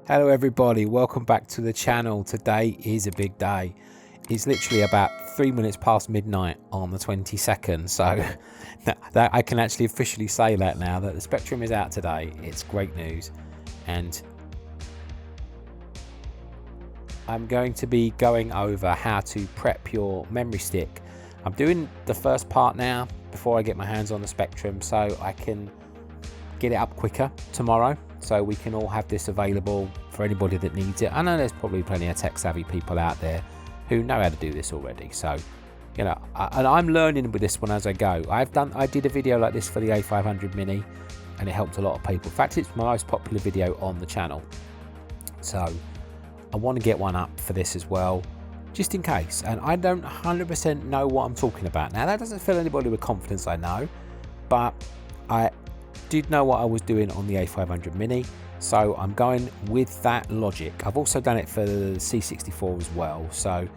Hello everybody, welcome back to the channel. Today is a big day. It's literally about 3 minutes past midnight on the 22nd, so that I can actually officially say that now, that the Spectrum is out today. It's great news, and I'm going to be going over how to prep your memory stick. I'm doing the first part now before I get my hands on the Spectrum, so I can get it up quicker tomorrow, so we can all have this available for anybody that needs it. I know there's probably plenty of tech savvy people out there who know how to do this already, so you know, and I'm learning with this one as I go. I did a video like this for the A500 Mini and it helped a lot of people. In fact, it's my most popular video on the channel, so I want to get one up for this as well, just in case. And I don't 100% know what I'm talking about now. That doesn't fill anybody with confidence, I know, but I did know what I was doing on the A500 Mini, so I'm going with that logic. I've also done it for the C64 as well, so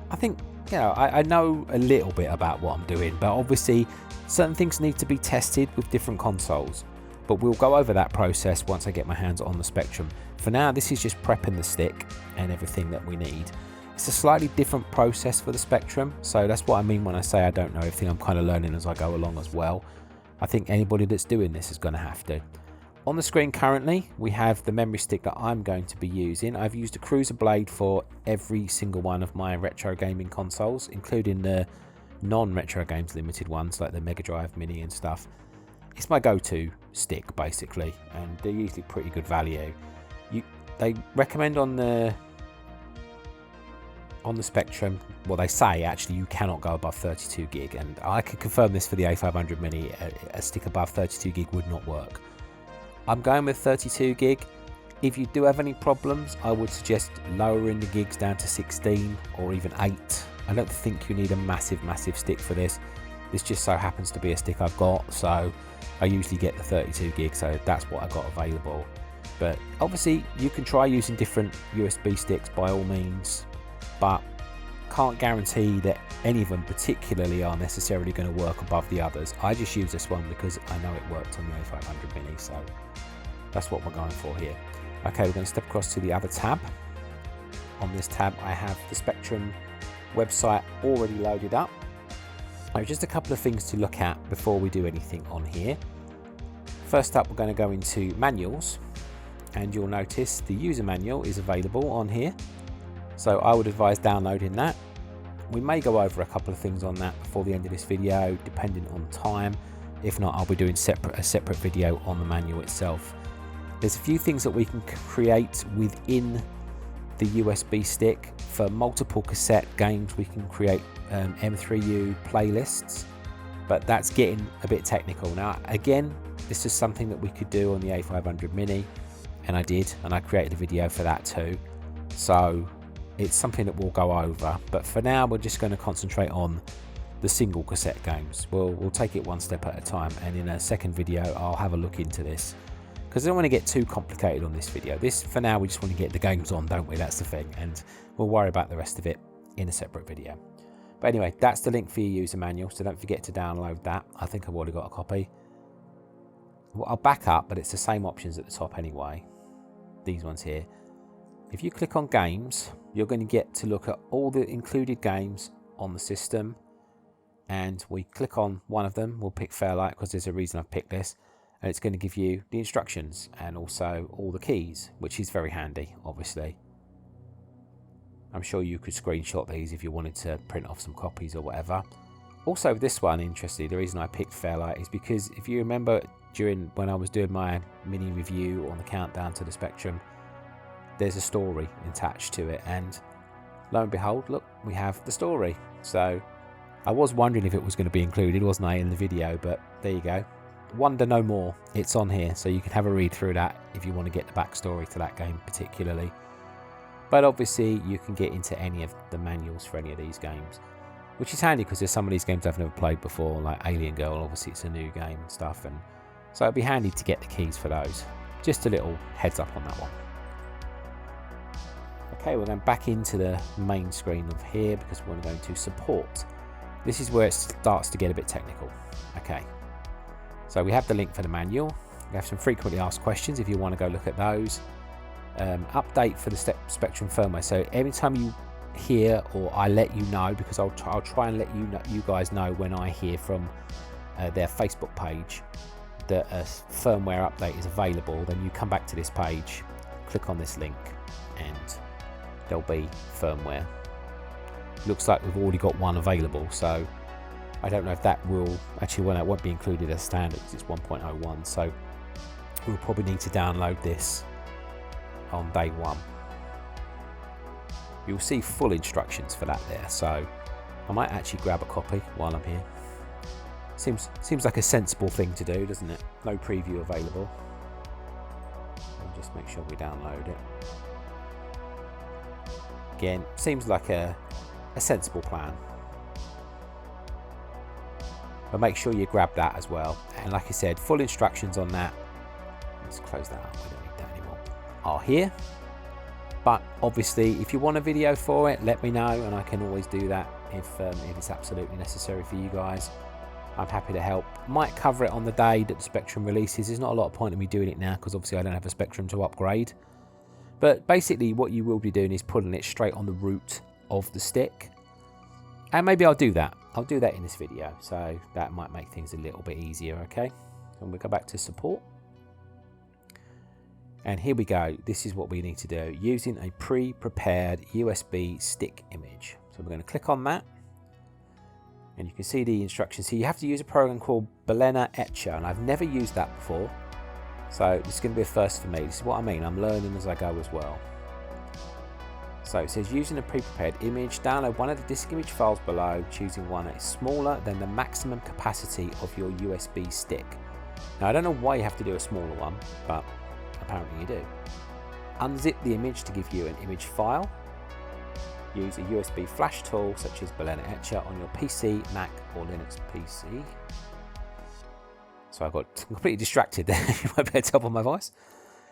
I think, you know, I know a little bit about what I'm doing, but obviously certain things need to be tested with different consoles, but we'll go over that process once I get my hands on the Spectrum. For now, this is just prepping the stick and everything that we need. It's a slightly different process for the Spectrum, so that's what I mean when I say I don't know everything. I'm kind of learning as I go along as well. I think anybody that's doing this is going to have to. On the screen currently, we have the memory stick that I'm going to be using. I've used a Cruiser blade for every single one of my retro gaming consoles, including the non-retro games limited ones like the Mega Drive Mini and stuff. It's my go-to stick basically, and they're usually pretty good value. They recommend on the Spectrum, well, they say actually you cannot go above 32 gig, and I can confirm this for the A500 Mini. A stick above 32 gig would not work. I'm going with 32 gig. If you do have any problems, I would suggest lowering the gigs down to 16 or even 8. I don't think you need a massive stick for this. This just so happens to be a stick I've got, so I usually get the 32 gig, so that's what I got available. But obviously you can try using different USB sticks by all means, but can't guarantee that any of them particularly are necessarily going to work above the others. I just use this one because I know it worked on the A500 Mini, so that's what we're going for here. Okay, we're going to step across to the other tab. On this tab I have the Spectrum website already loaded up. Now, just a couple of things to look at before we do anything on here. First up, we're going to go into manuals, and you'll notice the user manual is available on here. So I would advise downloading that. We may go over a couple of things on that before the end of this video, depending on time. If not, I'll be doing a separate video on the manual itself. There's a few things that we can create within the USB stick. For multiple cassette games, we can create M3U playlists, but that's getting a bit technical. Now, again, this is something that we could do on the A500 Mini, and I did, and I created a video for that too. So it's something that we'll go over, but for now we're just going to concentrate on the single cassette games. We'll take it one step at a time, and in a second video I'll have a look into this, because I don't want to get too complicated on this video. This, for now, we just want to get the games on, don't we? That's the thing, and we'll worry about the rest of it in a separate video. But anyway, that's the link for your user manual, so don't forget to download that. I think I've already got a copy. Well, I'll back up, but it's the same options at the top anyway, these ones here. If you click on games, you're going to get to look at all the included games on the system, and we click on one of them. We'll pick Fairlight because there's a reason I've picked this, and it's going to give you the instructions and also all the keys, which is very handy, obviously. I'm sure you could screenshot these if you wanted to print off some copies or whatever. Also, this one, interestingly, the reason I picked Fairlight is because if you remember when I was doing my mini review on the countdown to the Spectrum, there's a story attached to it, and lo and behold, look, we have the story. So I was wondering if it was going to be included, wasn't I, in the video, but there you go. Wonder no more, it's on here, so you can have a read through that if you want to get the backstory to that game particularly. But obviously you can get into any of the manuals for any of these games, which is handy because there's some of these games I've never played before, like Alien Girl. Obviously it's a new game and stuff, and so it'd be handy to get the keys for those. Just a little heads up on that one. Okay, we're going back into the main screen of here because we're going to support. This is where it starts to get a bit technical. Okay, so we have the link for the manual. We have some frequently asked questions if you want to go look at those. update for the Spectrum firmware. So every time you hear, or I let you know, because I'll try and let you guys know when I hear from their Facebook page that a firmware update is available, then you come back to this page, click on this link, and there'll be firmware. Looks like we've already got one available, so I don't know if that will actually, well, it won't be included as standard because it's 1.01, so we'll probably need to download this on day one. You'll see full instructions for that there, so I might actually grab a copy while I'm here. Seems like a sensible thing to do, doesn't it? No preview available. I'll just make sure we download it. Again, seems like a sensible plan. But make sure you grab that as well. And like I said, full instructions on that. Let's close that up, we don't need that anymore. Are here. But obviously, if you want a video for it, let me know, and I can always do that if it's absolutely necessary for you guys. I'm happy to help. Might cover it on the day that the Spectrum releases. There's not a lot of point in me doing it now because obviously I don't have a Spectrum to upgrade. But basically what you will be doing is putting it straight on the root of the stick. And maybe I'll do that. I'll do that in this video. So that might make things a little bit easier, okay? And we'll go back to support. And here we go. This is what we need to do using a pre-prepared USB stick image. So we're going to click on that. And you can see the instructions here. You have to use a program called Balena Etcher, and I've never used that before. So this is going to be a first for me. This is what I mean. I'm learning as I go as well. So it says using a pre-prepared image, download one of the disk image files below, choosing one that is smaller than the maximum capacity of your USB stick. Now I don't know why you have to do a smaller one, but apparently you do. Unzip the image to give you an image file. Use a USB flash tool such as Balena Etcher on your PC, Mac or Linux PC. So I got completely distracted there. You might be able to tell by my voice.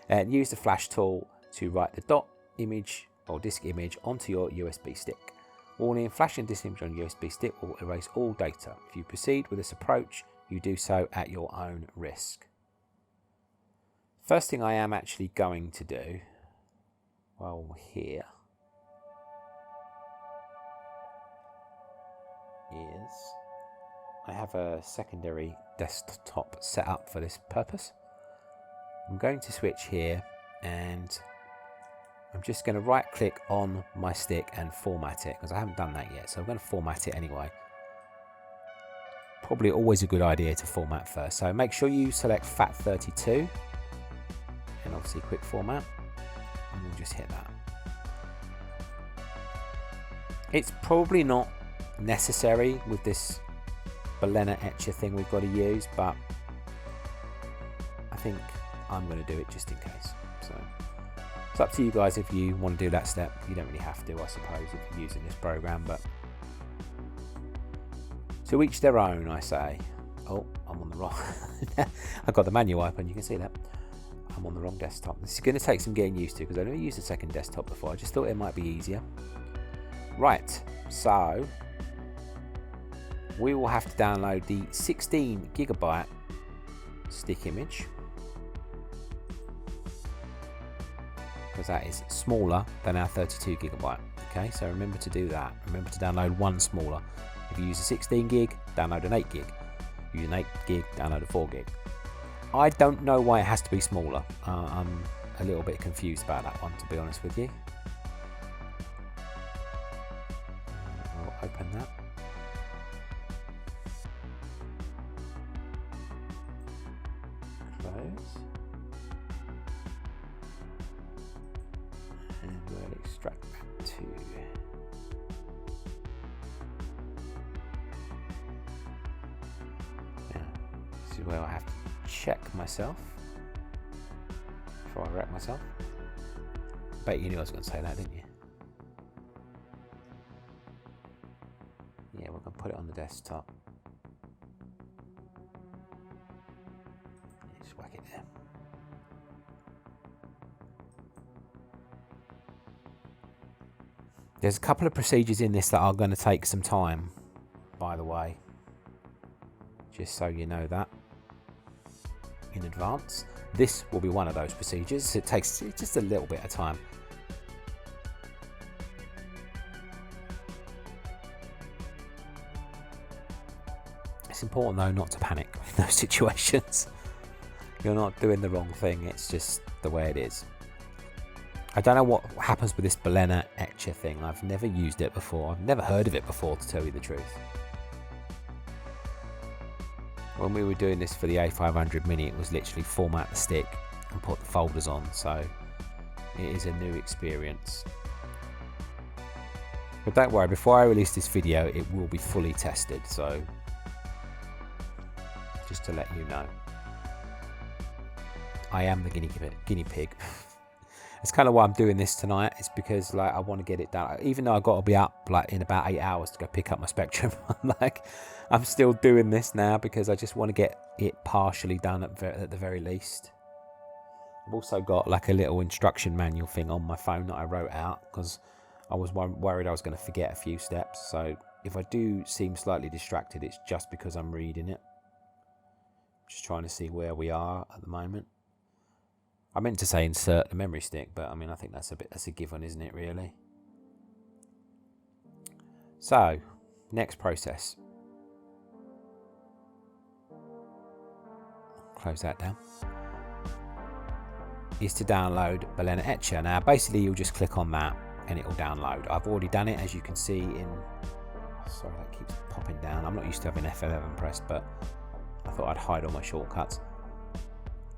And use the flash tool to write the dot image or disk image onto your USB stick. Warning, flashing disk image on USB stick will erase all data. If you proceed with this approach, you do so at your own risk. First thing I am actually going to do while we're here is I have a secondary desktop set up for this purpose. I'm going to switch here and I'm just going to right click on my stick and format it because I haven't done that yet, so I'm going to format it anyway. Probably always a good idea to format first, so make sure you select FAT32 and obviously quick format, and we'll just hit that. It's probably not necessary with this Balena Etcher thing we've got to use, but I think I'm going to do it just in case. So it's up to you guys if you want to do that step. You don't really have to, I suppose, if you're using this program, but to each their own, I say. Oh, I'm on the wrong. I've got the manual open, you can see that. I'm on the wrong desktop. This is going to take some getting used to because I've never used a second desktop before. I just thought it might be easier. Right, so we will have to download the 16 gigabyte stick image because that is smaller than our 32 gigabyte. Okay, so remember to do that. Remember to download one smaller. If you use a 16 gig, download an 8 gig. Use an 8 gig, download a 4 gig. I don't know why it has to be smaller. I'm a little bit confused about that one, to be honest with you. We'll open that. Close. And we'll extract that too. Now, this is where I have to check myself before I wreck myself. Bet you knew I was going to say that, didn't you? Yeah, we're going to put it on the desktop. Just whack it there. There's a couple of procedures in this that are going to take some time, by the way, just so you know that in advance. This will be one of those procedures. It takes just a little bit of time. It's important though not to panic in those situations. You're not doing the wrong thing, it's just the way it is. I don't know what happens with this balena etcher thing. I've never used it before. I've never heard of it before, to tell you the truth. When we were doing this for the A500 Mini, it was literally format the stick and put the folders on, so it is a new experience. But don't worry, before I release this video, it will be fully tested, so just to let you know. I am the guinea pig. It's kind of why I'm doing this tonight. It's because like I want to get it done. Even though I've got to be up like in about 8 hours to go pick up my Spectrum, I'm still doing this now because I just want to get it partially done at the very least. I've also got like a little instruction manual thing on my phone that I wrote out because I was worried I was going to forget a few steps. So if I do seem slightly distracted, it's just because I'm reading it. Just trying to see where we are at the moment. I meant to say insert the memory stick, but I mean, I think that's a given, isn't it, really? So, next process. Close that down. Is to download balena etcher. Now, basically, you'll just click on that and it will download. I've already done it, as you can see in... Sorry, that keeps popping down. I'm not used to having F11 pressed, but I thought I'd hide all my shortcuts.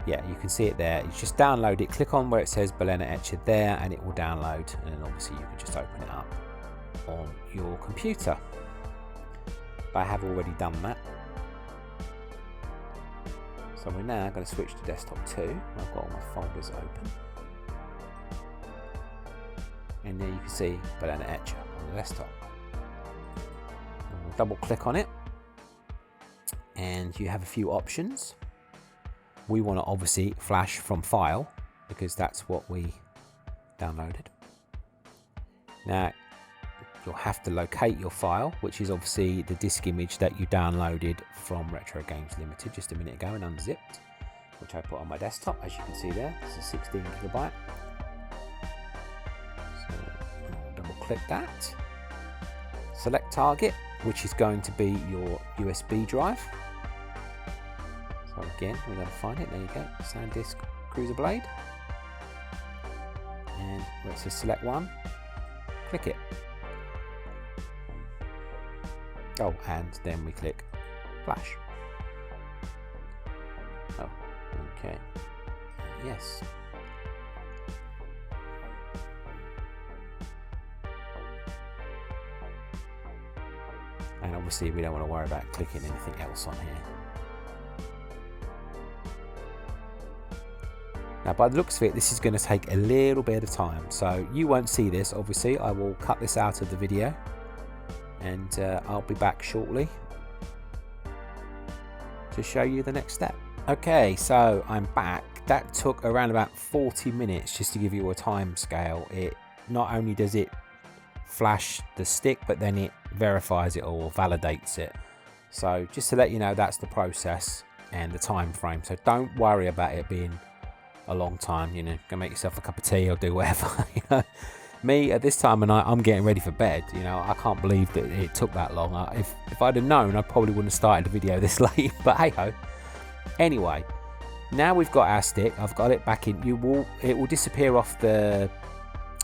Yeah, you can see it there. You just download it, click on where it says balena etcher there, and it will download. And then obviously you can just open it up on your computer. But I have already done that. So we're now going to switch to desktop 2. I've got all my folders open. And there you can see balena etcher on the desktop. And we'll double click on it. And you have a few options. We want to obviously flash from file because that's what we downloaded. Now you'll have to locate your file, which is obviously the disk image that you downloaded from Retro Games Limited just a minute ago and unzipped, which I put on my desktop, as you can see there. It's a 16 gigabyte. So I'll double click that. Select target, which is going to be your USB drive. So again, we're going to find it. There you go. SanDisk Cruiser Blade. And where it says select one, click it. Oh, and then we click flash. Oh, okay. Yes. And obviously we don't want to worry about clicking anything else on here. Now, by the looks of it, this is going to take a little bit of time, so you won't see this. Obviously, I will cut this out of the video, and I'll be back shortly to show you the next step. Okay, so I'm back. That took around about 40 minutes just to give you a time scale. It not only does it flash the stick, but then it verifies it or validates it. So just to let you know, that's the process and the time frame. So don't worry about it being a long time. You know, go make yourself a cup of tea or do whatever. You know, me at this time of night, I'm getting ready for bed. You know, I can't believe that it took that long. If I'd have known, I probably wouldn't have started the video this late. But hey ho. Anyway, now we've got our stick. I've got it back in. It will disappear off the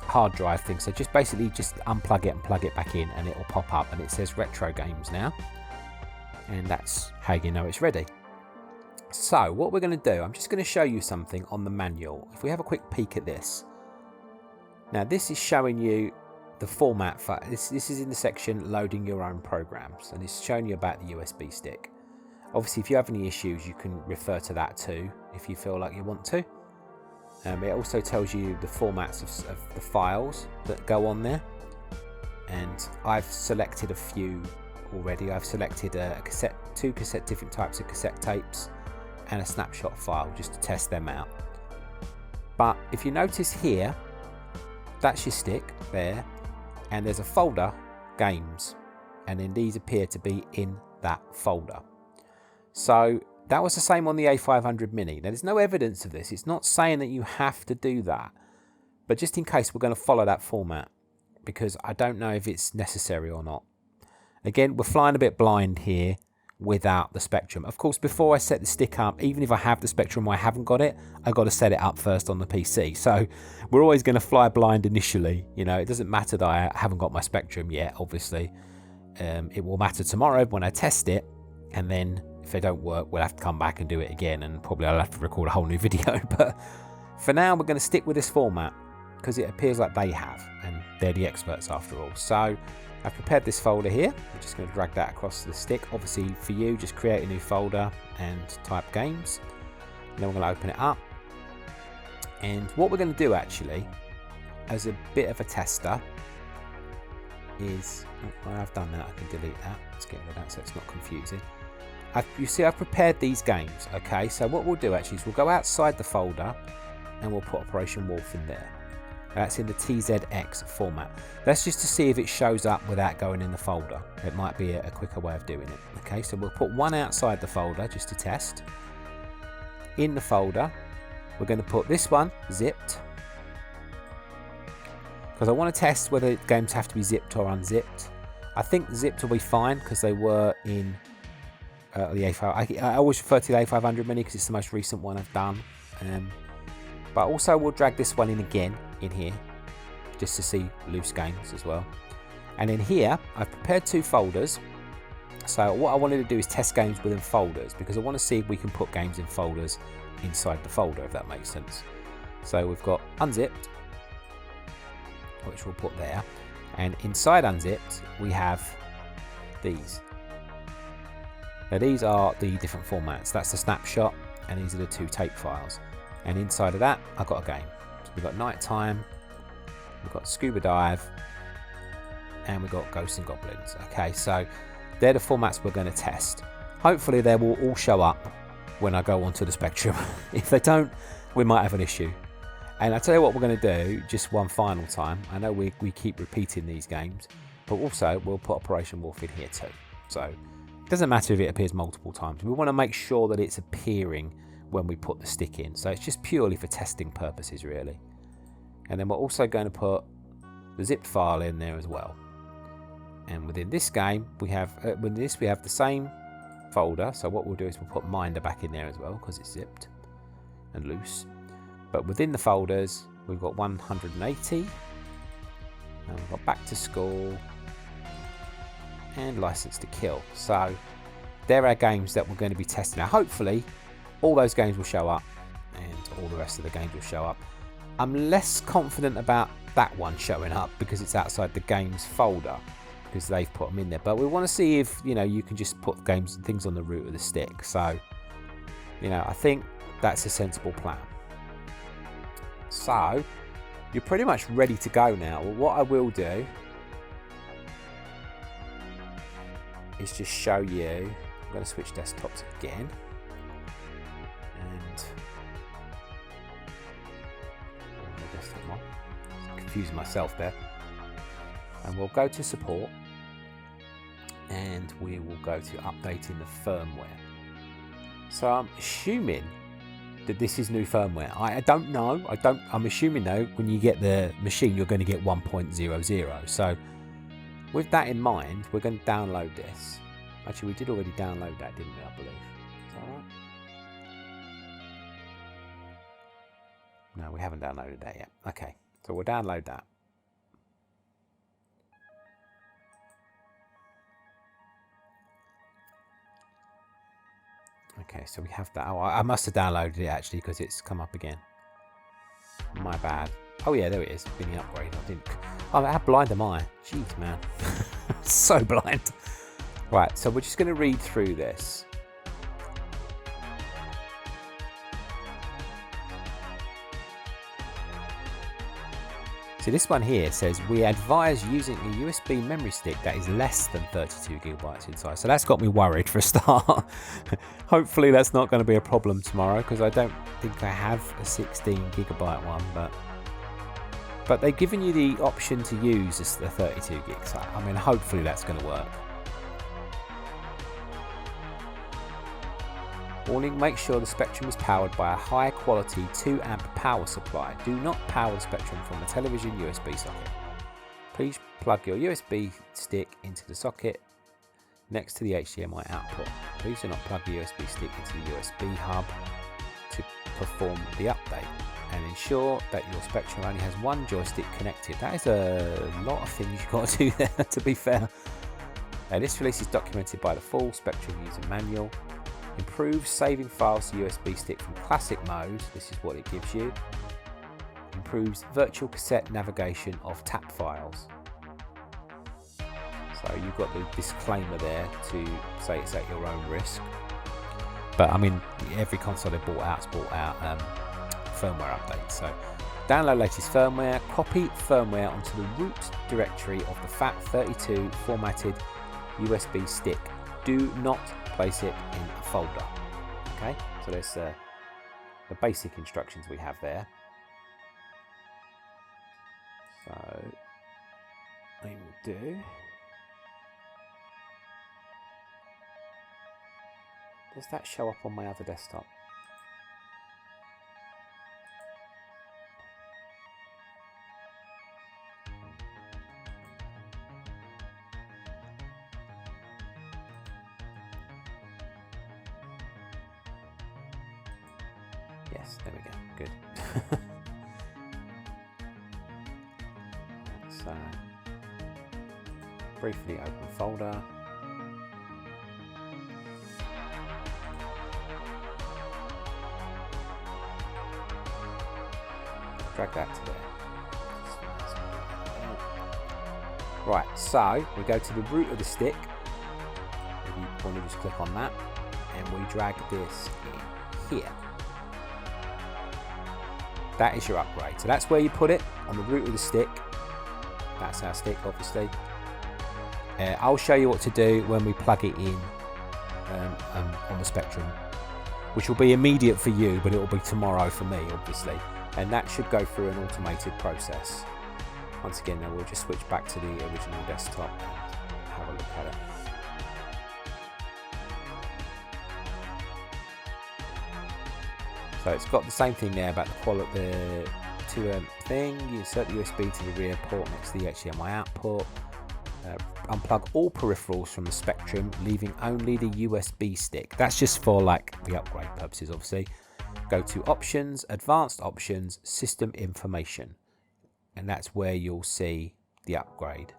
hard drive thing. So just basically just unplug it and plug it back in, and it will pop up, and it says Retro Games now, and that's how you know it's ready. So what we're going to do, I'm just going to show you something on the manual. If we have a quick peek at this. Now this is showing you the format for this is in the section loading your own programs, and it's showing you about the USB stick. Obviously, if you have any issues, you can refer to that too if you feel like you want to. It also tells you the formats of the files that go on there, and I've selected a few already. I've selected two different types of cassette tapes and a snapshot file just to test them out. But if you notice here, that's your stick there, and there's a folder, games, and then these appear to be in that folder. So That was the same on the A500 Mini. Now, there's no evidence of this. It's not saying that you have to do that. But just in case, we're going to follow that format because I don't know if it's necessary or not. Again, we're flying a bit blind here without the Spectrum. Of course, before I set the stick up, even if I have the Spectrum or I haven't got it, I've got to set it up first on the PC. So we're always going to fly blind initially. You know, it doesn't matter that I haven't got my Spectrum yet, obviously. It will matter tomorrow when I test it, and then if they don't work, we'll have to come back and do it again, and probably I'll have to record a whole new video. But for now, we're going to stick with this format because it appears like they have, and they're the experts after all. So I've prepared this folder here. I'm just going to drag that across the stick. Obviously for you, just create a new folder and type games. And then we're going to open it up. And what we're going to do actually, as a bit of a tester, is, when I've done that, I can delete that. Let's get rid of that so it's not confusing. You see, I've prepared these games. Okay, so what we'll do actually is we'll go outside the folder and we'll put Operation Wolf in there. That's in the TZX format. That's just to see if it shows up without going in the folder. It might be a quicker way of doing it. Okay, so we'll put one outside the folder just to test. In the folder, we're going to put this one zipped, because I want to test whether games have to be zipped or unzipped. I think zipped will be fine because they were in the A5. I always refer to the A500 Mini because it's the most recent one I've done. But also we'll drag this one in again in here just to see loose games as well. And in here I've prepared two folders. So what I wanted to do is test games within folders, because I want to see if we can put games in folders inside the folder, if that makes sense. So we've got unzipped, which we'll put there, and inside unzipped we have these. Now these are the different formats. That's the snapshot, and these are the two tape files. And inside of that, I've got a game. So we've got Nighttime, we've got Scuba Dive, and we've got Ghosts and Goblins. Okay, so they're the formats we're going to test. Hopefully they will all show up when I go onto the Spectrum. If they don't, we might have an issue. And I'll tell you what we're going to do just one final time. I know we keep repeating these games, but also we'll put Operation Wolf in here too. So it doesn't matter if it appears multiple times. We want to make sure that it's appearing when we put the stick in. So it's just purely for testing purposes really. And then we're also going to put the zipped file in there as well. And within this game we have the same folder. So what we'll do is we'll put Minder back in there as well because it's zipped and loose. But within the folders we've got 180, and we've got Back to School and License to Kill. So there are games that we're going to be testing. Now hopefully all those games will show up and all the rest of the games will show up. I'm less confident about that one showing up because it's outside the games folder, because they've put them in there. But we want to see if, you know, you can just put games and things on the root of the stick. So, you know, I think that's a sensible plan. So you're pretty much ready to go now. Well, what I will do is just show you. I'm going to switch desktops again. And confusing myself there. And we'll go to support, and we will go to updating the firmware. So I'm assuming that this is new firmware. I don't know. I'm assuming though, when you get the machine, you're going to get 1.00. So with that in mind, we're going to download this. Actually, we did already download that, didn't we? I believe. Is that right? No, we haven't downloaded that yet. Okay, so we'll download that. Okay, so we have that. Oh, I must have downloaded it actually because it's come up again. My bad. Oh yeah, there it is. Mini upgrade. I didn't. Oh, how blind am I? Jeez, man. So blind. Right, so we're just going to read through this. So this one here says, we advise using a USB memory stick that is less than 32 gigabytes in size. So that's got me worried for a start. Hopefully that's not going to be a problem tomorrow, because I don't think I have a 16 gigabyte one, but they've given you the option to use the 32 gigs. So, I mean, hopefully that's going to work. Warning, make sure the Spectrum is powered by a high quality 2 amp power supply. Do not power the Spectrum from a television USB socket. Please plug your USB stick into the socket next to the HDMI output. Please do not plug the USB stick into the USB hub to perform the update, and ensure that your Spectrum only has one joystick connected. That is a lot of things you've got to do there, to be fair. This release is documented by the full Spectrum user manual. Improves saving files to USB stick from classic mode. This is what it gives you. Improves virtual cassette navigation of tap files. So you've got the disclaimer there to say it's at your own risk. But I mean, every console they bought out's bought out firmware updates. So download latest firmware, copy firmware onto the root directory of the FAT32 formatted USB stick. Do not place it in a folder. Okay, so there's the basic instructions we have there. So we will do. Does that show up on my other desktop? Yes, there we go. Good. So, briefly open folder. Drag that to there. Right, so we go to the root of the stick. You want to just click on that, and we drag this in here. That is your upgrade. So that's where you put it, on the root of the stick. That's our stick, obviously. I'll show you what to do when we plug it in on the Spectrum, which will be immediate for you, but it will be tomorrow for me, obviously. And that should go through an automated process. Once again, then we'll just switch back to the original desktop and have a look at it. So it's got the same thing there about the quality, the 2 amp thing. You insert the USB to the rear port next to the HDMI output. Unplug all peripherals from the Spectrum, leaving only the USB stick. That's just for like the upgrade purposes, obviously. Go to Options, Advanced Options, System Information, and that's where you'll see the upgrade.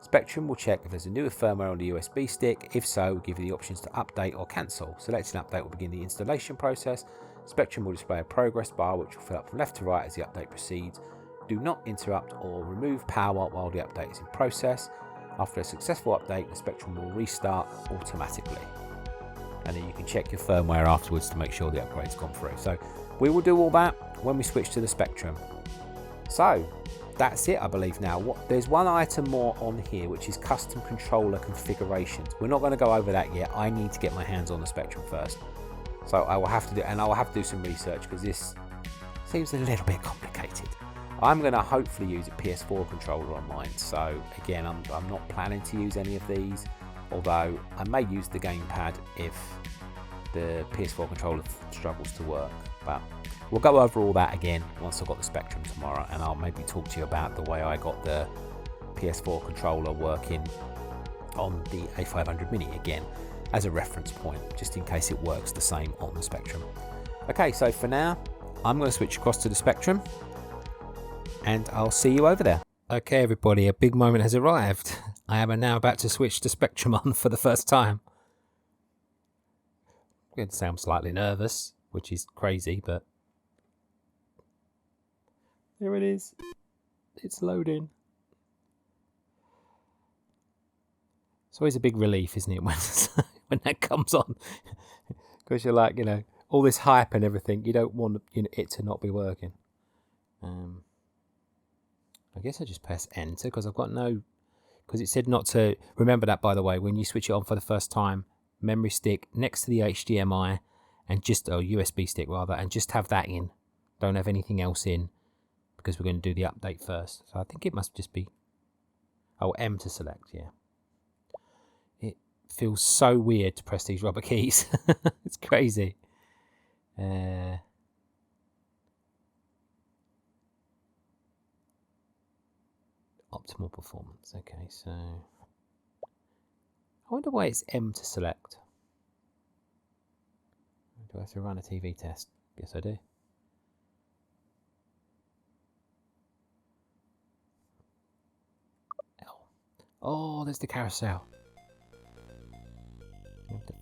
Spectrum will check if there's a newer firmware on the USB stick. If so, we'll give you the options to update or cancel. Selecting update will begin the installation process. Spectrum will display a progress bar which will fill up from left to right as the update proceeds. Do not interrupt or remove power while the update is in process. After a successful update, the Spectrum will restart automatically. And then you can check your firmware afterwards to make sure the upgrade's gone through. So we will do all that when we switch to the Spectrum. So that's it, I believe now. There's one item more on here, which is custom controller configurations. We're not going to go over that yet. I need to get my hands on the Spectrum first. So I will have to do, and I will have to do some research because this seems a little bit complicated. I'm going to hopefully use a PS4 controller on mine. So again, I'm not planning to use any of these. Although I may use the gamepad if the PS4 controller struggles to work. But we'll go over all that again once I've got the Spectrum tomorrow, and I'll maybe talk to you about the way I got the PS4 controller working on the A500 Mini again as a reference point, just in case it works the same on the Spectrum. Okay, so for now, I'm going to switch across to the Spectrum, and I'll see you over there. Okay everybody, a big moment has arrived. I am now about to switch to Spectrum on for the first time. I'm going to sound slightly nervous, which is crazy, but there it is. It's loading. It's always a big relief, isn't it, when that comes on? Because you're like, all this hype and everything, you don't want it to not be working. I guess I just press enter because I've got because it said not to, remember that by the way, when you switch it on for the first time, memory stick next to the HDMI and USB stick rather, and just have that in. Don't have anything else in because we're going to do the update first. So I think it must just be, M to select, yeah. feels so weird to press these rubber keys. It's crazy. Optimal performance. Okay, so I wonder why it's M to select. Do I have to run a TV test? Yes, I do. L. Oh, there's the carousel.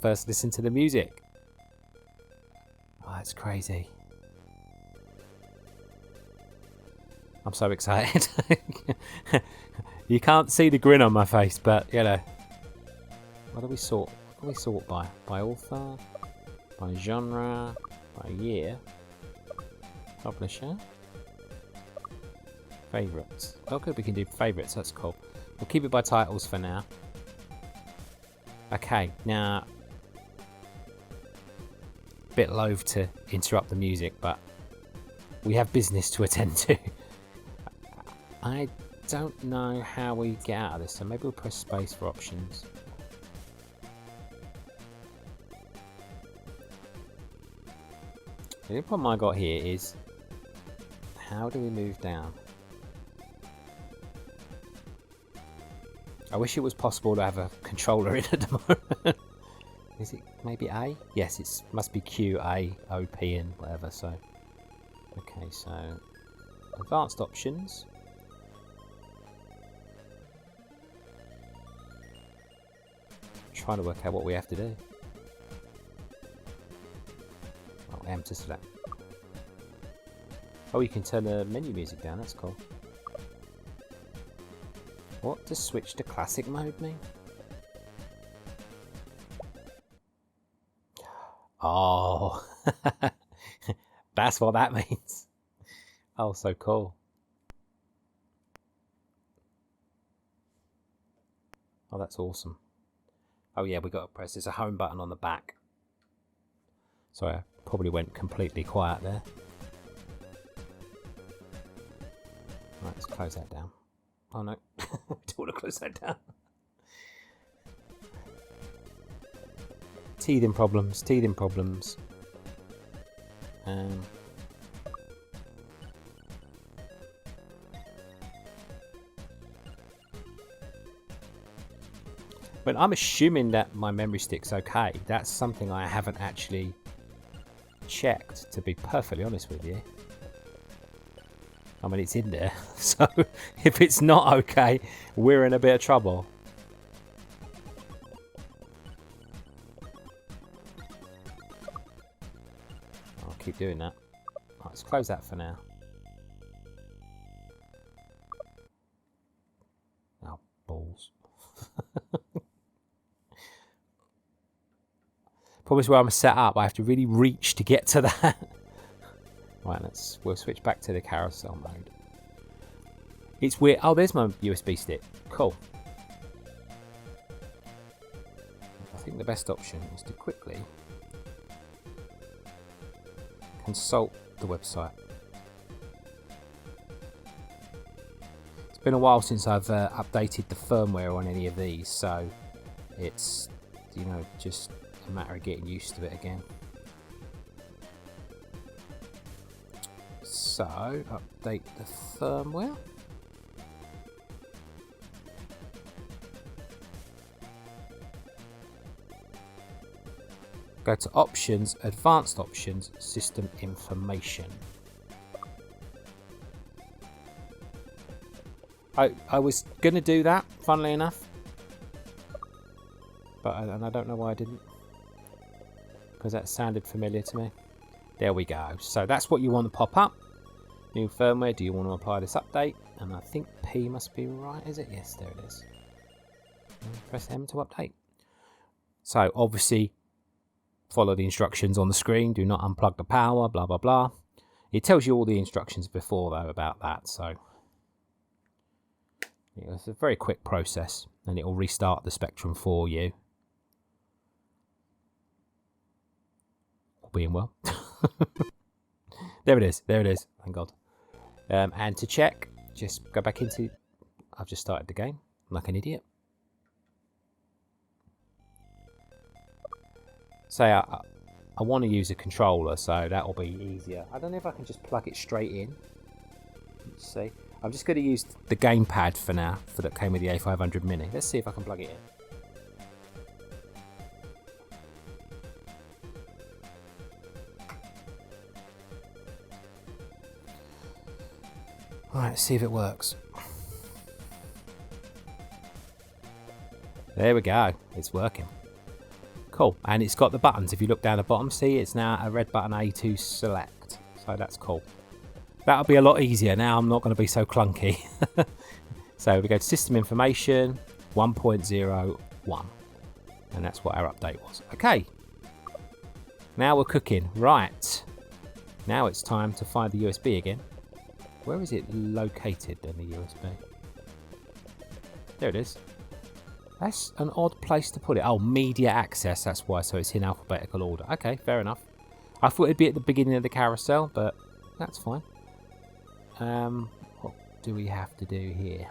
First, listen to the music. Oh, that's crazy. I'm so excited. You can't see the grin on my face, but you know. What do we sort? What do we sort by? By author, by genre, by year, publisher, favourites. Oh, good, we can do favourites. That's cool. We'll keep it by titles for now. Okay, now. Bit loath to interrupt the music, but we have business to attend to. I don't know how we get out of this, so maybe we'll press space for options. The only problem I got here is, how do we move down? I wish it was possible to have a controller in at the moment. Is it maybe A? Yes, it must be Q, A, O, P, and whatever, so. Okay, so advanced options. Trying to work out what we have to do. Oh, M to select. Oh, you can turn the menu music down, that's cool. What does switch to classic mode mean? Oh, that's what that means. Oh, so cool. Oh, that's awesome. Oh yeah, we got to press. There's a home button on the back. Sorry, I probably went completely quiet there. Right, let's close that down. Oh no, I don't want to close that down. Teething problems, teething problems. But I'm assuming that my memory stick's okay. That's something I haven't actually checked, to be perfectly honest with you. I mean, it's in there, so if it's not okay, we're in a bit of trouble. I'll keep doing that. Right, let's close that for now. Oh, balls. Probably where I'm set up, I have to really reach to get to that. Right, we'll switch back to the carousel mode. It's weird. Oh, there's my USB stick. Cool. I think the best option is to quickly consult the website. It's been a while since I've updated the firmware on any of these, so it's, you know, just a matter of getting used to it again. So, update the firmware. Go to options, advanced options, system information. I was going to do that, funnily enough. But I don't know why I didn't. Because that sounded familiar to me. There we go. So that's what you want to pop up. New firmware. Do you want to apply this update? And I think P must be right, is it? Yes, there it is. And press M to update. So obviously, follow the instructions on the screen. Do not unplug the power, blah, blah, blah. It tells you all the instructions before, though, about that. So yeah, it's a very quick process. And it will restart the Spectrum for you. Being well. There it is, thank God. And to check, just go back into, I've just started the game like an idiot. say I want to use a controller, so that will be easier. I don't know if I can just plug it straight in. Let's see. I'm just going to use the gamepad for now, for that came with the A500 Mini. Let's see if I can plug it in. Alright, let's see if it works. There we go, it's working. Cool, and it's got the buttons. If you look down the bottom, see it's now a red button A to select. So that's cool. That'll be a lot easier. Now I'm not going to be so clunky. So we go to System Information 1.01. And that's what our update was. Okay. Now we're cooking. Right. Now it's time to find the USB again. Where is it located then, the USB? There it is. That's an odd place to put it. Oh, media access, that's why. So it's in alphabetical order. Okay, fair enough. I thought it'd be at the beginning of the carousel, but that's fine. What do we have to do here?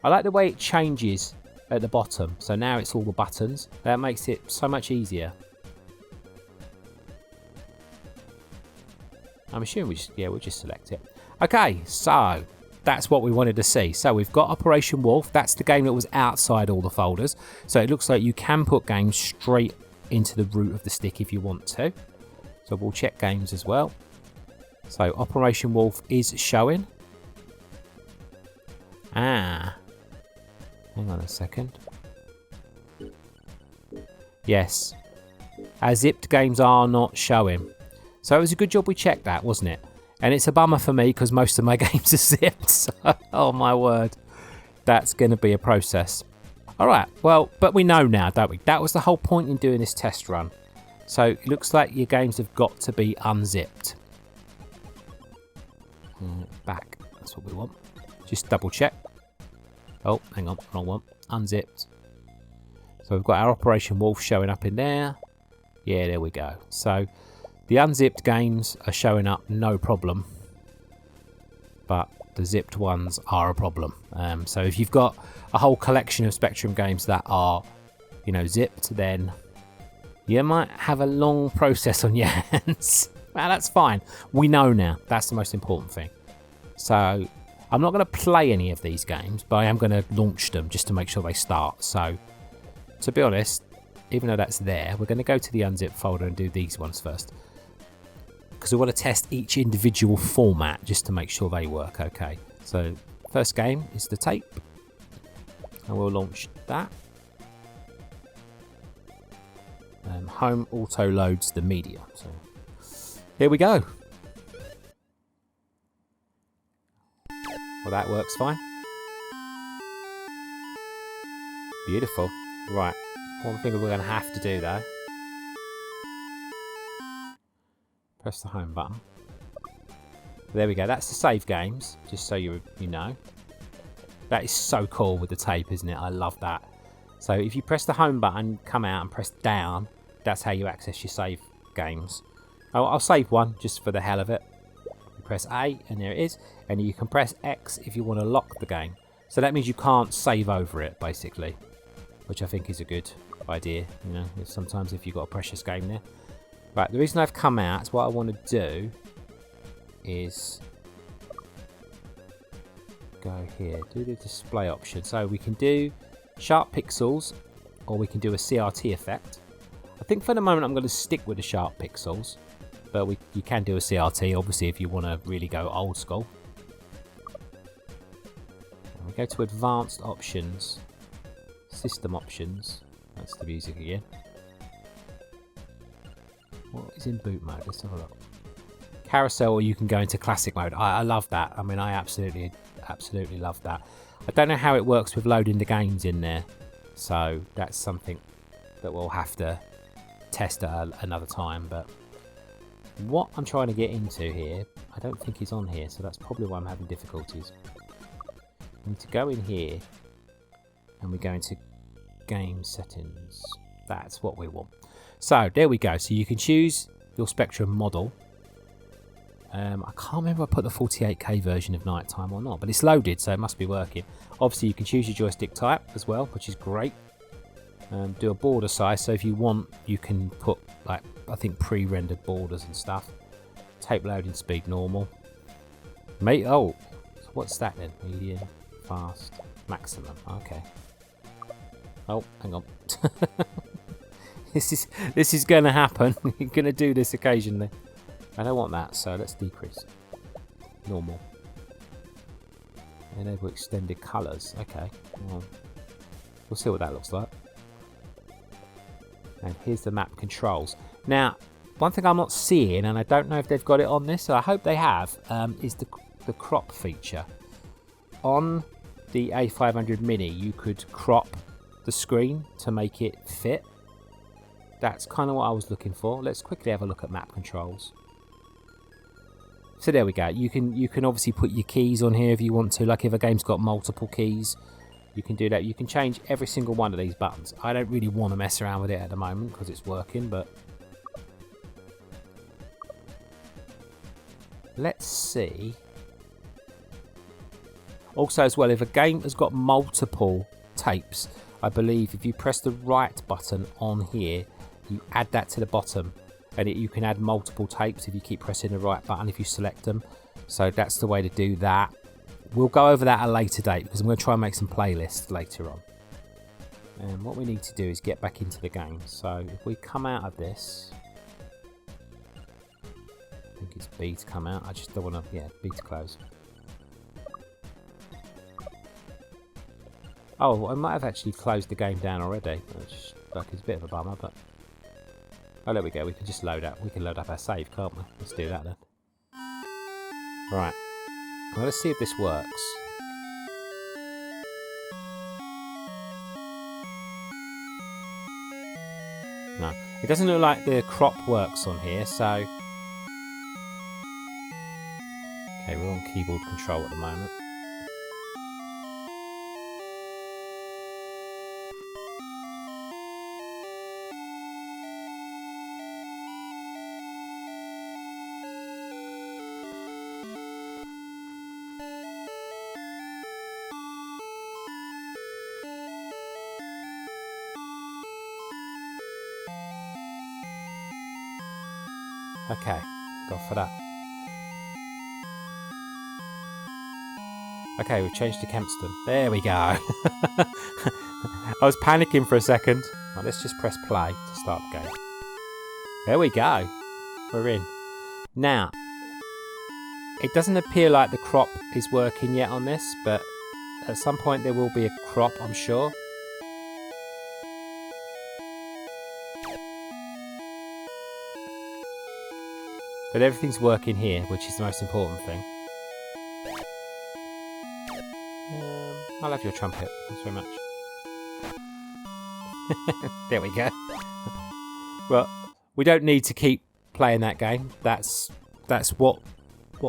I like the way it changes at the bottom. So now it's all the buttons. That makes it so much easier. I'm assuming we'll just select it. Okay, so that's what we wanted to see. So we've got Operation Wolf. That's the game that was outside all the folders. So it looks like you can put games straight into the root of the stick if you want to. So we'll check games as well. So Operation Wolf is showing. Hang on a second. Yes. Our zipped games are not showing. So it was a good job we checked that, wasn't it? And it's a bummer for me because most of my games are zipped. So, oh my word. That's going to be a process. Alright, well, but we know now, don't we? That was the whole point in doing this test run. So it looks like your games have got to be unzipped. Back, that's what we want. Just double check. Oh, hang on, wrong one. Unzipped. So we've got our Operation Wolf showing up in there. Yeah, there we go. So the unzipped games are showing up no problem, but the zipped ones are a problem. So if you've got a whole collection of Spectrum games that are, zipped, then you might have a long process on your hands. Well, that's fine. We know now. That's the most important thing. So I'm not going to play any of these games, but I am going to launch them just to make sure they start. So to be honest, even though that's there, we're going to go to the unzip folder and do these ones first, because we want to test each individual format just to make sure they work okay. So first game is the tape, and we'll launch that. Home auto loads the media. So here we go. Well, that works fine. Beautiful. Right, one thing we're going to have to do though. Press the home button. There we go. That's the save games, just so you know. That is so cool with the tape, isn't it? I love that. So if you press the home button, come out and press down, that's how you access your save games. I'll save one just for the hell of it. You press A and there it is. And you can press X if you want to lock the game. So that means you can't save over it, basically. Which I think is a good idea. Sometimes if you've got a precious game there. Right, the reason I've come out is what I want to do is go here, do the display option. So we can do sharp pixels or we can do a CRT effect. I think for the moment I'm going to stick with the sharp pixels, but you can do a CRT obviously if you want to really go old school. And we go to advanced options, system options, that's the music again. What is in boot mode? Let's have a look. Carousel, or you can go into classic mode. I love that. I mean, I absolutely love that. I don't know how it works with loading the games in there, so that's something that we'll have to test at another time. But what I'm trying to get into here, I don't think is on here, so that's probably why I'm having difficulties. We need to go in here, and we go into game settings. That's what we want. So there we go. So you can choose your Spectrum model. I can't remember if I put the 48K version of Nighttime or not, but it's loaded, so it must be working. Obviously, you can choose your joystick type as well, which is great. Do a border size, so if you want, you can put, like, I think pre-rendered borders and stuff. Tape loading speed normal. Oh, what's that then? Medium, fast, maximum. Okay. Oh, hang on. This is going to happen. You're going to do this occasionally. I don't want that, so let's decrease. Normal. Enable extended colours. Okay. Well, we'll see what that looks like. And here's the map controls. Now, one thing I'm not seeing, and I don't know if they've got it on this, so I hope they have, is the crop feature. On the A500 Mini, you could crop the screen to make it fit. That's kind of what I was looking for. Let's quickly have a look at map controls. So there we go. You can obviously put your keys on here if you want to. Like if a game's got multiple keys, you can do that. You can change every single one of these buttons. I don't really want to mess around with it at the moment because it's working, but let's see. Also as well, if a game has got multiple tapes, I believe if you press the right button on here, you add that to the bottom, and you can add multiple tapes if you keep pressing the right button if you select them. So that's the way to do that. We'll go over that at a later date because I'm going to try and make some playlists later on. And what we need to do is get back into the game. So if we come out of this, I think it's B to come out. I just don't want to, yeah, B to close. Oh, I might have actually closed the game down already, which like is a bit of a bummer, but oh, there we go. We can just load up. We can load up our save, can't we? Let's do that then. Right. Well, let's see if this works. No, it doesn't look like the crop works on here, so okay, we're on keyboard control at the moment. Okay, go for that. Okay, we've changed to Kempston. There we go. I was panicking for a second. Right, let's just press play to start the game. There we go. We're in. Now, it doesn't appear like the crop is working yet on this, but at some point there will be a crop, I'm sure. But everything's working here, which is the most important thing. I'll have your trumpet. Thanks very much. There we go. Well, we don't need to keep playing that game. That's what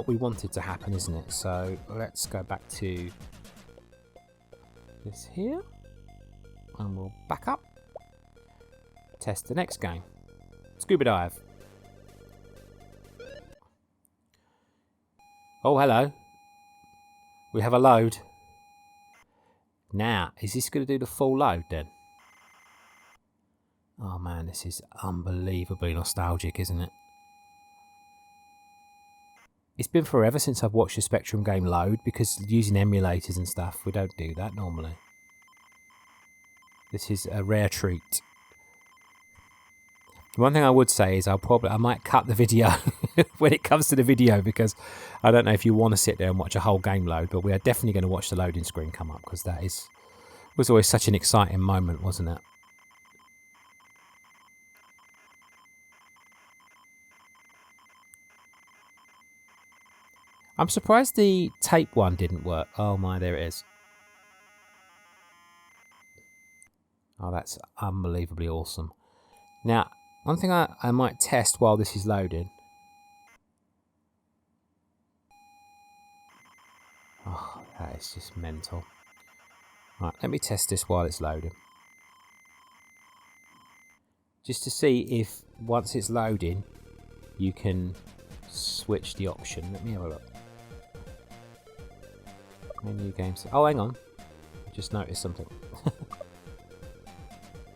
we wanted to happen, isn't it? So let's go back to this here, and we'll back up. Test the next game. Scuba dive. Oh, hello. We have a load. Now, is this going to do the full load then? Oh man, this is unbelievably nostalgic, isn't it? It's been forever since I've watched a Spectrum game load, because using emulators and stuff, we don't do that normally. This is a rare treat. One thing I would say is I might cut the video when it comes to the video, because I don't know if you want to sit there and watch a whole game load, but we are definitely going to watch the loading screen come up, because was always such an exciting moment, wasn't it? I'm surprised the tape one didn't work. Oh my, there it is. Oh, that's unbelievably awesome. Now, one thing I might test while this is loading. Oh, that is just mental. Right, let me test this while it's loading. Just to see if, once it's loading, you can switch the option. Let me have a look. Menu games. Oh, hang on. I just noticed something.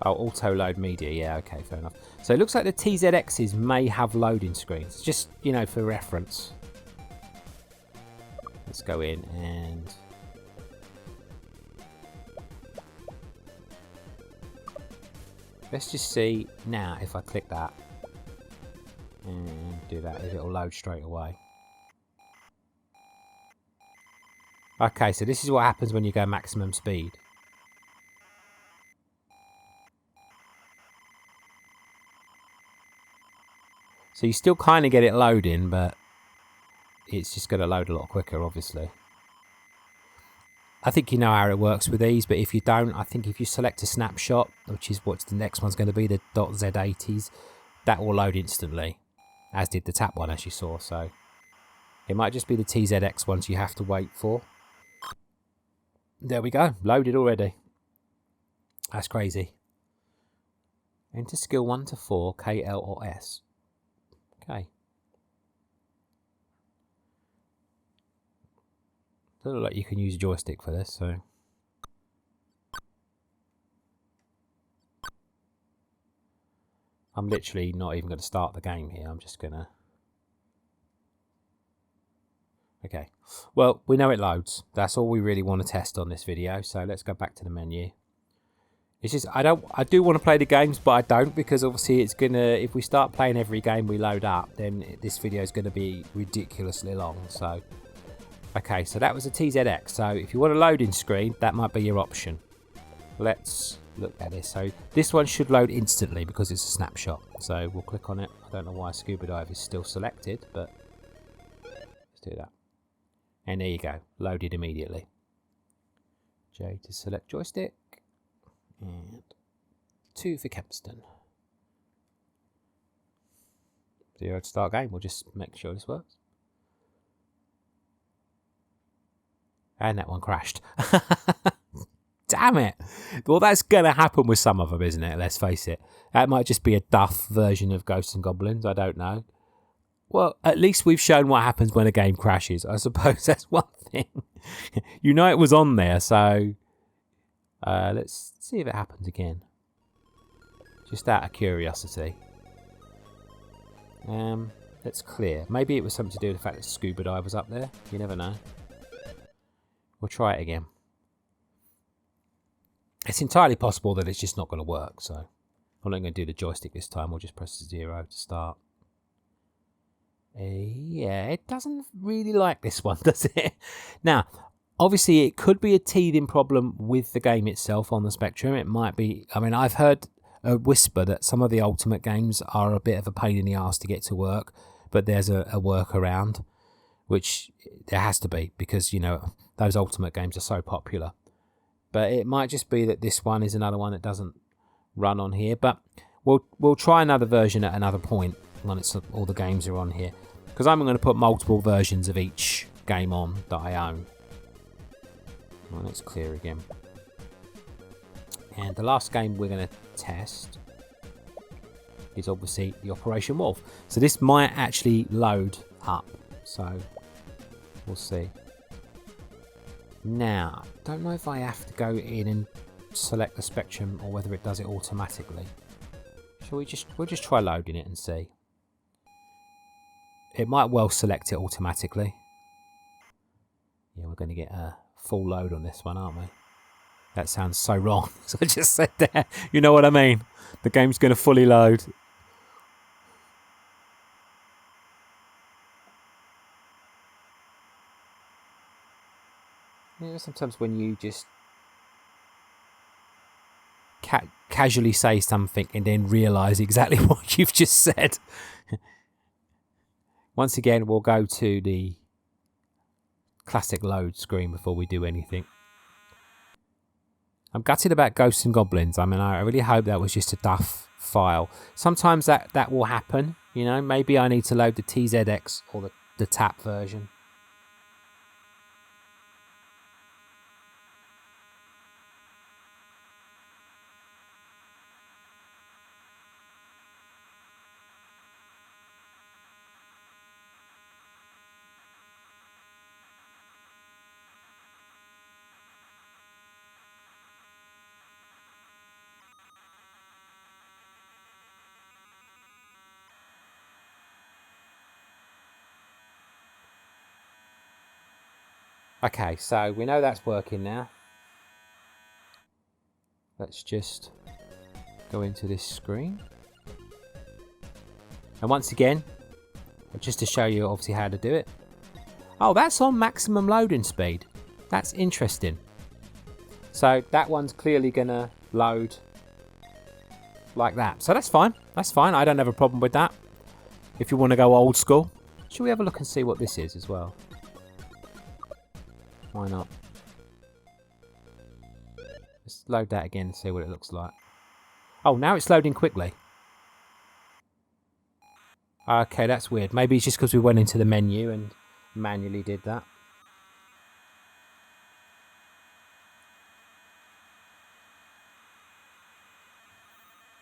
Oh, auto load media. Yeah, okay, fair enough. So it looks like the TZXs may have loading screens. Just, you know, for reference. Let's go in and... let's just see now if I click that and do that, if it'll load straight away. Okay, so this is what happens when you go maximum speed. So you still kind of get it loading, but it's just going to load a lot quicker, obviously. I think you know how it works with these, but if you don't, I think if you select a snapshot, which is what the next one's going to be, the .z80s, that will load instantly, as did the tap one, as you saw. So it might just be the TZX ones you have to wait for. There we go, loaded already. That's crazy. Enter skill 1 to 4, K, L or S. Okay. Doesn't look like you can use a joystick for this, so... I'm literally not even going to start the game here. I'm just going to... okay. Well, we know it loads. That's all we really want to test on this video. So let's go back to the menu. It's just, I do want to play the games, but I don't, because obviously it's going to... if we start playing every game we load up, then this video is going to be ridiculously long, so... okay, so that was a TZX. So if you want a loading screen, that might be your option. Let's look at this. So this one should load instantly because it's a snapshot. So we'll click on it. I don't know why scuba dive is still selected, but let's do that. And there you go, loaded immediately. J to select joystick, and 2 for Kempston. 0 to start game. We'll just make sure this works. And that one crashed. Damn it. Well, that's going to happen with some of them, isn't it? Let's face it. That might just be a duff version of Ghosts and Goblins. I don't know. Well, at least we've shown what happens when a game crashes. I suppose that's one thing. You know it was on there, so... let's see if it happens again. Just out of curiosity. Let's clear. Maybe it was something to do with the fact that scuba dive was up there. You never know. We'll try it again. It's entirely possible that it's just not going to work, so I'm not going to do the joystick this time. We'll just press 0 to start. Yeah, it doesn't really like this one, does it? Now, obviously, it could be a teething problem with the game itself on the Spectrum. It might be... I mean, I've heard a whisper that some of the Ultimate games are a bit of a pain in the arse to get to work, but there's a workaround, which there has to be, because, you know... those Ultimate games are so popular. But it might just be that this one is another one that doesn't run on here. But we'll try another version at another point when all the games are on here. Because I'm going to put multiple versions of each game on that I own. Well, let's clear again. And the last game we're going to test is obviously the Operation Wolf. So this might actually load up. So we'll see. Now, don't know if I have to go in and select the Spectrum or whether it does it automatically. Shall we'll just try loading it and see. It might well select it automatically. Yeah, we're going to get a full load on this one, aren't we? That sounds so wrong. So I just said there. You know what I mean? The game's going to fully load. Yeah, sometimes when you just casually say something and then realise exactly what you've just said. Once again, we'll go to the classic load screen before we do anything. I'm gutted about Ghosts and Goblins. I mean, I really hope that was just a duff file. Sometimes that will happen, you know. Maybe I need to load the TZX or the tap version. Okay, so we know that's working now. Let's just go into this screen. And once again, just to show you obviously how to do it. Oh, that's on maximum loading speed. That's interesting. So that one's clearly going to load like that. So that's fine. That's fine. I don't have a problem with that. If you want to go old school. Should we have a look and see what this is as well? Why not? Let's load that again and see what it looks like. Oh, now it's loading quickly. Okay, that's weird. Maybe it's just because we went into the menu and manually did that.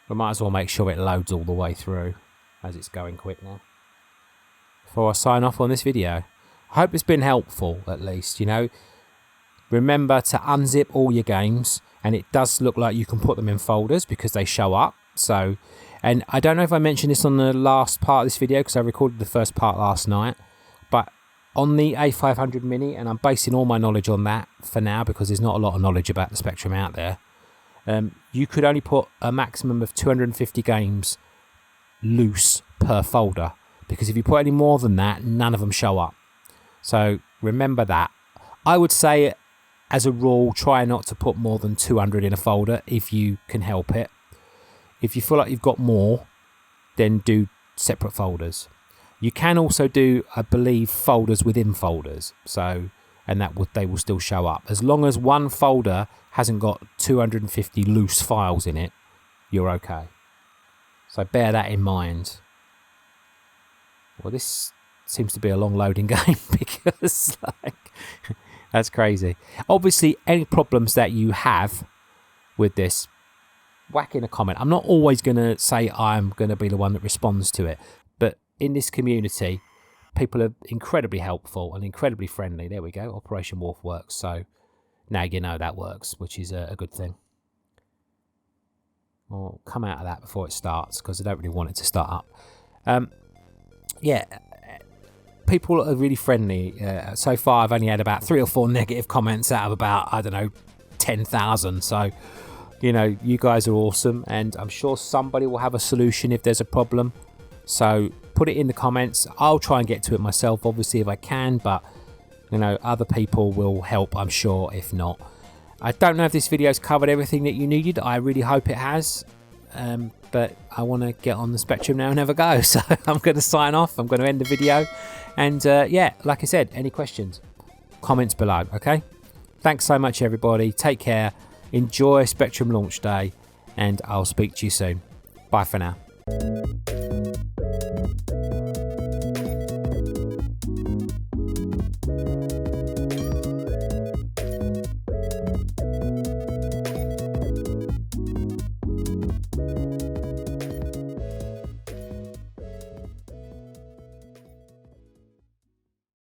We might as well make sure it loads all the way through as it's going quick now. Before I sign off on this video. I hope it's been helpful at least, you know. Remember to unzip all your games, and it does look like you can put them in folders because they show up. So, and I don't know if I mentioned this on the last part of this video because I recorded the first part last night, but on the A500 Mini, and I'm basing all my knowledge on that for now because there's not a lot of knowledge about the Spectrum out there, you could only put a maximum of 250 games loose per folder, because if you put any more than that, none of them show up. So remember that. I would say, as a rule, try not to put more than 200 in a folder if you can help it. If you feel like you've got more, then do separate folders. You can also do, I believe, folders within folders. So, and they will still show up. As long as one folder hasn't got 250 loose files in it, you're okay. So bear that in mind. Well, this seems to be a long loading game because that's crazy. Obviously, any problems that you have with this, whack in a comment. I'm not always going to say I'm going to be the one that responds to it, but in this community, people are incredibly helpful and incredibly friendly. There we go. Operation Wolf works. So now you know that works, which is a good thing. I'll come out of that before it starts because I don't really want it to start up. Yeah, people are really friendly. So far, I've only had about 3 or 4 negative comments out of about, I don't know, 10,000. So, you know, you guys are awesome, and I'm sure somebody will have a solution if there's a problem. So put it in the comments. I'll try and get to it myself, obviously, if I can, but, you know, other people will help, I'm sure, if not. I don't know if this video's covered everything that you needed. I really hope it has. But I want to get on the Spectrum now and have a go. So I'm going to sign off. I'm going to end the video. And yeah, like I said, any questions, comments below, okay? Thanks so much, everybody. Take care. Enjoy Spectrum launch day. And I'll speak to you soon. Bye for now.